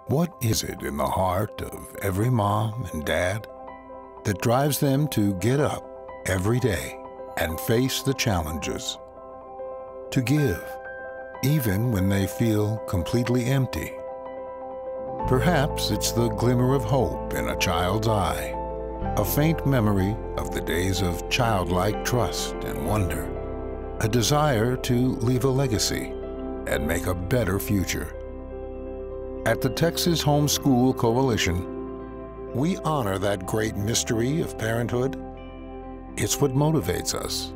What is it in the heart of every mom and dad that drives them to get up every day and face the challenges? To give, even when they feel completely empty. Perhaps it's the glimmer of hope in a child's eye, a faint memory of the days of childlike trust and wonder, a desire to leave a legacy and make a better future. At the Texas Homeschool Coalition, we honor that great mystery of parenthood. It's what motivates us.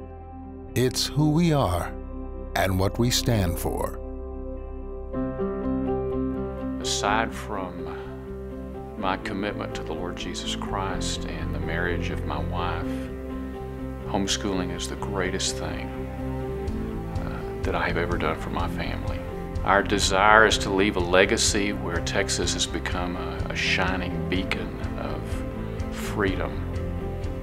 It's who we are and what we stand for. Aside from my commitment to the Lord Jesus Christ and the marriage of my wife, homeschooling is the greatest thing that I have ever done for my family. Our desire is to leave a legacy where Texas has become a shining beacon of freedom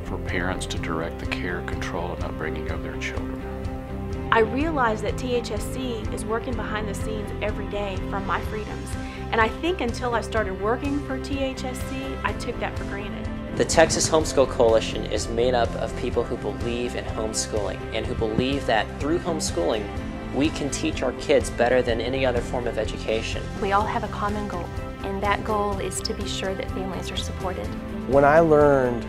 for parents to direct the care, control, and upbringing of their children. I realize that THSC is working behind the scenes every day for my freedoms. And I think until I started working for THSC, I took that for granted. The Texas Homeschool Coalition is made up of people who believe in homeschooling and who believe that through homeschooling, we can teach our kids better than any other form of education. We all have a common goal, and that goal is to be sure that families are supported. When I learned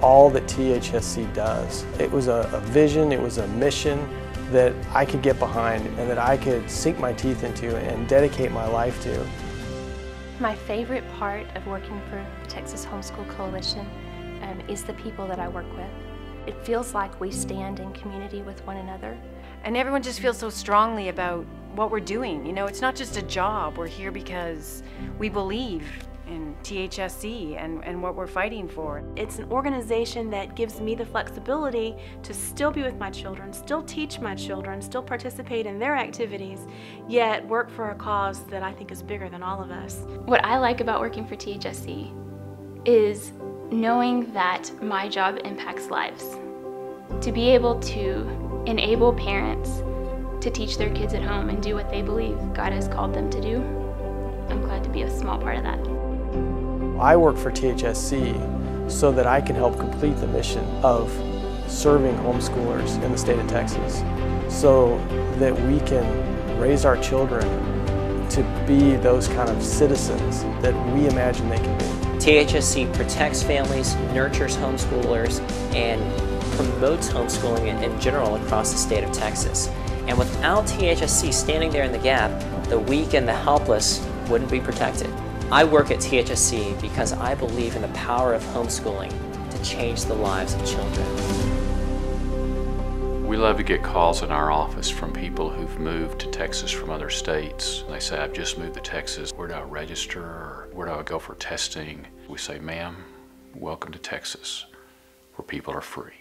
all that THSC does, it was a vision, it was a mission that I could get behind and that I could sink my teeth into and dedicate my life to. My favorite part of working for Texas Homeschool Coalition is the people that I work with. It feels like we stand in community with one another. And everyone just feels so strongly about what we're doing. You know, it's not just a job. We're here because we believe in THSC and what we're fighting for. It's an organization that gives me the flexibility to still be with my children, still teach my children, still participate in their activities, yet work for a cause that I think is bigger than all of us. What I like about working for THSC is knowing that my job impacts lives. To be able to enable parents to teach their kids at home and do what they believe God has called them to do, I'm glad to be a small part of that. I work for THSC so that I can help complete the mission of serving homeschoolers in the state of Texas so that we can raise our children to be those kind of citizens that we imagine they can be. THSC protects families, nurtures homeschoolers, and promotes homeschooling in general across the state of Texas. And without THSC standing there in the gap, the weak and the helpless wouldn't be protected. I work at THSC because I believe in the power of homeschooling to change the lives of children. We love to get calls in our office from people who've moved to Texas from other states. They say, I've just moved to Texas. Where do I register? Or where do I go for testing? We say, ma'am, welcome to Texas, where people are free.